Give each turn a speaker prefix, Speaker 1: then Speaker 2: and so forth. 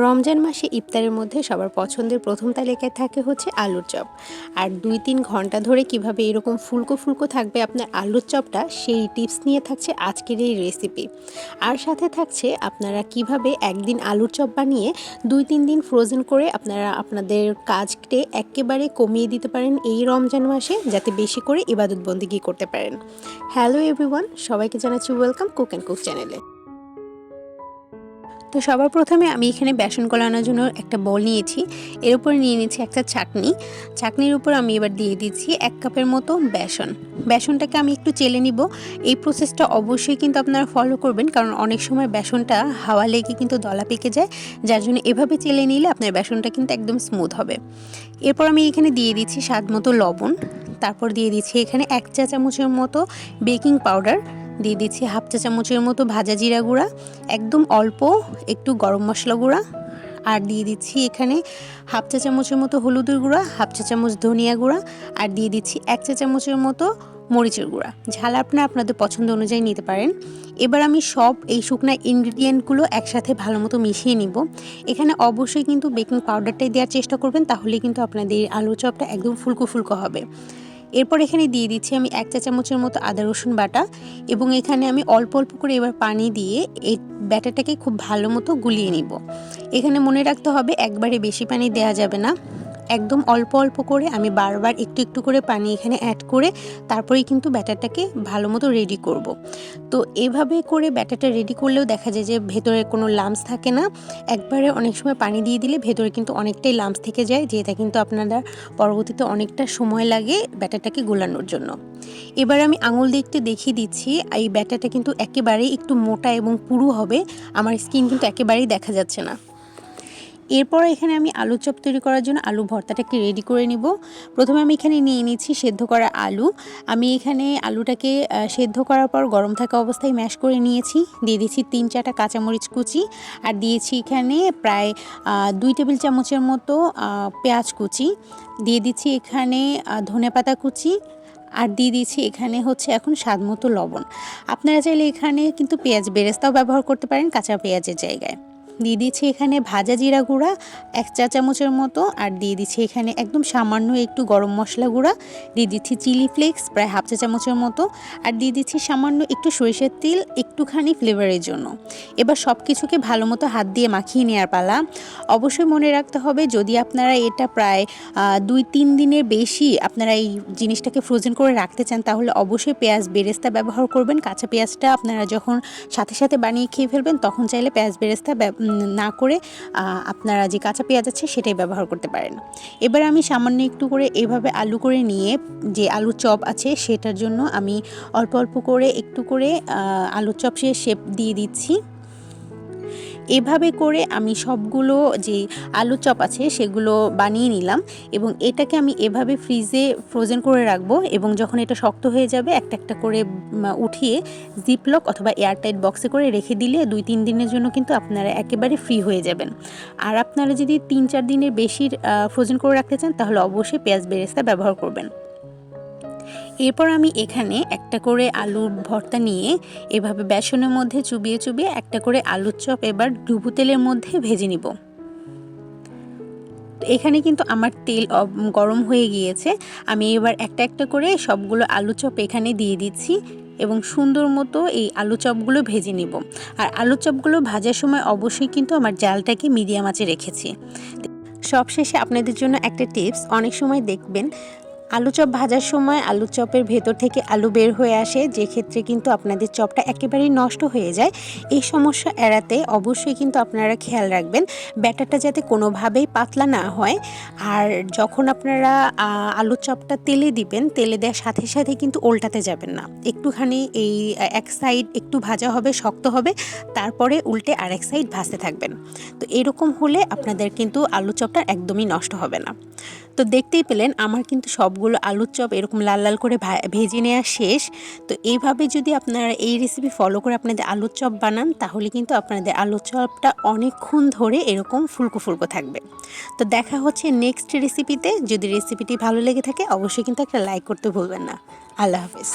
Speaker 1: রমজান মাসে ইফতারের মধ্যে সবার পছন্দের প্রথম তালিকায় থাকে হচ্ছে আলুর চপ। আর 2-3 ঘন্টা ধরে কিভাবে এরকম ফুলকো ফুলকো থাকবে আপনার আলুর চপটা, সেই টিপস নিয়ে থাকছে আজকের এই রেসিপি। আর সাথে থাকছে আপনারা কিভাবে একদিন আলুর চপ বানিয়ে 2-3 দিন ফ্রোজেন করে আপনারা আপনাদের কাজকে একেবারে কমিয়ে দিতে পারেন এই রমজান মাসে, যাতে বেশি করে ইবাদত বন্দেগী করতে পারেন। হ্যালো এভরিওয়ান, সবাইকে জানাচ্ছি ওয়েলকাম কুক অ্যান্ড কুক চ্যানেলে। তো সবার প্রথমে আমি এখানে বেসন গলানোর জন্য একটা বোল নিয়েছি। এর উপরে নিয়ে নিচ্ছি একটা চাকনির উপর আমি এবার দিয়ে দিচ্ছি 1 কাপের মতো বেসনটাকে আমি একটু চেলে নিব। এই প্রসেসটা অবশ্যই কিন্তু আপনারা ফলো করবেন, কারণ অনেক সময় বেসনটা হাওয়া লেগে কিন্তু দলা পেকে যায়, যার জন্য এভাবে চেলে নিলে আপনার বেসনটা কিন্তু একদম স্মুথ হবে। এরপর আমি এখানে দিয়ে দিচ্ছি স্বাদ মতো লবণ, তারপর দিয়ে দিচ্ছি এখানে 1 চা চামচের মতো বেকিং পাউডার, দিয়ে দিচ্ছি 1/2 চা চামচের মতো ভাজা জিরা গুঁড়া, একদম অল্প একটু গরম মশলা গুঁড়া, আর দিয়ে দিচ্ছি এখানে 1/2 চা চামচের মতো হলুদের গুঁড়া, 1/2 চা চামচ ধনিয়া গুঁড়া, আর দিয়ে দিচ্ছি 1 চা চামচের মতো মরিচের গুঁড়া। ঝাল আপনাদের পছন্দ অনুযায়ী নিতে পারেন। এবার আমি সব এই শুকনা ইনগ্রিডিয়েন্টগুলো একসাথে ভালো মতো মিশিয়ে নিব। এখানে অবশ্যই কিন্তু বেকিং পাউডারটাই দেওয়ার চেষ্টা করবেন, তাহলে কিন্তু আপনাদের আলু চপটা একদম ফুলকো ফুলকো হবে। এরপর এখানে দিয়ে দিচ্ছি আমি 1 চা চামচের মতো আদা রসুন বাটা, এবং এখানে আমি অল্প অল্প করে এবার পানি দিয়ে এই ব্যাটারটাকে খুব ভালো মতো গুলিয়ে নিব। এখানে মনে রাখতে হবে একবারে বেশি পানি দেওয়া যাবে না, একদম অল্প অল্প করে আমি বারবার একটু একটু করে পানি এখানে অ্যাড করে তারপরেই কিন্তু ব্যাটারটাকে ভালো মতো রেডি করব। তো এভাবে করে ব্যাটারটা রেডি করলেও দেখা যায় যে ভেতরে কোনো লাম্পস থাকে না। একবারে অনেক সময় পানি দিয়ে দিলে ভেতরে কিন্তু অনেকটাই লাম্পস থেকে যায়, যেটা কিন্তু আপনারা পরবর্তীতে অনেকটা সময় লাগে ব্যাটারটাকে গোলানোর জন্য। এবার আমি আঙুল দিয়ে একটু দেখিয়ে দিচ্ছি, এই ব্যাটারটা কিন্তু একেবারেই একটু মোটা এবং পুরু হবে, আমার স্কিন কিন্তু একেবারেই দেখা যাচ্ছে না। এরপর এখানে আমি আলু চপ তৈরি করার জন্য আলু ভর্তাটাকে রেডি করে নিব। প্রথমে আমি এখানে নিয়ে নিচ্ছি সেদ্ধ করা আলু। আমি এখানে আলুটাকে সেদ্ধ করার পর গরম থাকা অবস্থায় ম্যাশ করে নিয়েছি। দিয়ে দিচ্ছি 3-4টা কাঁচামরিচ কুচি, আর দিয়েছি এখানে প্রায় 2 টেবিল চামচের মতো পেঁয়াজ কুচি, দিয়ে দিচ্ছি এখানে ধনেপাতা কুচি, আর দিয়ে দিচ্ছি এখানে হচ্ছে এখন স্বাদ মতো লবণ। আপনারা চাইলে এখানে কিন্তু পেঁয়াজ বেরেস্তাও ব্যবহার করতে পারেন কাঁচা পেঁয়াজের জায়গায়। দিয়ে দিচ্ছি এখানে ভাজা জিরা গুঁড়া 1 চা চামচের মতো, আর দিয়ে দিচ্ছি এখানে একদম সামান্য একটু গরম মশলা গুঁড়া, দিয়ে দিচ্ছি চিলি ফ্লেক্স প্রায় 1/2 চা চামচের মতো, আর দিয়ে দিচ্ছি সামান্য একটু সরিষার তেল একটুখানি ফ্লেভারের জন্য। এবার সব কিছুকে ভালো মতো হাত দিয়ে মাখিয়ে নেওয়ার পালা। অবশ্যই মনে রাখতে হবে, যদি আপনারা এটা প্রায় 2-3 দিনের বেশি আপনারা এই জিনিসটাকে ফ্রোজেন করে রাখতে চান, তাহলে অবশ্যই পেঁয়াজ বেরেস্তা ব্যবহার করবেন। কাঁচা পেঁয়াজটা আপনারা যখন সাথে সাথে বানিয়ে খেয়ে ফেলবেন, তখন চাইলে পেঁয়াজ বেরেস্তা না করে আপনারা যে কাঁচা পেঁয়াজ আছে সেটাই ব্যবহার করতে পারেন। এবার আমি সামান্য একটু করে এভাবে আলু করে নিয়ে, যে আলুর চপ আছে সেটার জন্য আমি অল্প অল্প করে একটু করে আলুর চপ শেপ দিয়ে দিচ্ছি। এভাবে করে আমি সবগুলো যে আলু চপ আছে সেগুলো বানিয়ে নিলাম, এবং এটাকে আমি এভাবে ফ্রিজে ফ্রোজেন করে রাখবো, এবং যখন এটা শক্ত হয়ে যাবে একটা একটা করে উঠিয়ে জিপলক অথবা এয়ারটাইট বক্সে করে রেখে দিলে 2-3 দিনের জন্য কিন্তু আপনারা একেবারে ফ্রি হয়ে যাবেন। আর আপনারা যদি 3-4 দিনের বেশি ফ্রোজেন করে রাখতে চান, তাহলে অবশ্যই পেঁয়াজ বেরেস্তা ব্যবহার করবেন। এরপর আমি এখানে একটা করে আলুর ভর্তা নিয়ে এভাবে বেসনের মধ্যে চুবিয়ে চুবিয়ে একটা করে আলুর চপ এবার ডুবো তেলের মধ্যে ভেজে নিব। এখানে কিন্তু আমার তেল গরম হয়ে গিয়েছে। আমি এবার একটা একটা করে সবগুলো আলু চপ এখানে দিয়ে দিচ্ছি, এবং সুন্দর মতো এই আলু চপগুলো ভেজে নিব। আর আলু চপগুলো ভাজার সময় অবশ্যই কিন্তু আমার জালটাকে মিডিয়াম আঁচে রেখেছি। সবশেষে আপনাদের জন্য একটা টিপস, অনেক সময় দেখবেন আলু চপ ভাজার সময় আলু চপের ভেতর থেকে আলু বের হয়ে আসে, যে ক্ষেত্রে কিন্তু আপনাদের চপটা একেবারেই নষ্ট হয়ে যায়। এই সমস্যা এড়াতে অবশ্যই কিন্তু আপনারা খেয়াল রাখবেন ব্যাটারটা যাতে কোনোভাবেই পাতলা না হয়। আর যখন আপনারা আলু চপটা তেলে দিবেন, তেলে দেওয়ার সাথে সাথে কিন্তু উল্টাতে যাবেন না। একটুখানি এই এক সাইড একটু ভাজা হবে, শক্ত হবে, তারপরে উল্টে আরেক সাইড ভাজতে থাকবেন। তো এরকম হলে আপনাদের কিন্তু আলু চপটা একদমই নষ্ট হবে না। তো দেখতেই পেলেন আমার কিন্তু সবগুলো আলুর চপ এরকম লাল লাল করে ভেজে নেওয়া শেষ। তো এইভাবে যদি আপনারা এই রেসিপি ফলো করে আপনাদের আলুর চপ বানান, তাহলে কিন্তু আপনাদের আলুর চপটা অনেকক্ষণ ধরে এরকম ফুলকো ফুলকো থাকবে। তো দেখা হচ্ছে নেক্সট রেসিপিতে। যদি রেসিপিটি ভালো লেগে থাকে অবশ্যই কিন্তু একটা লাইক করতে ভুলবেন না। আল্লাহ হাফেজ।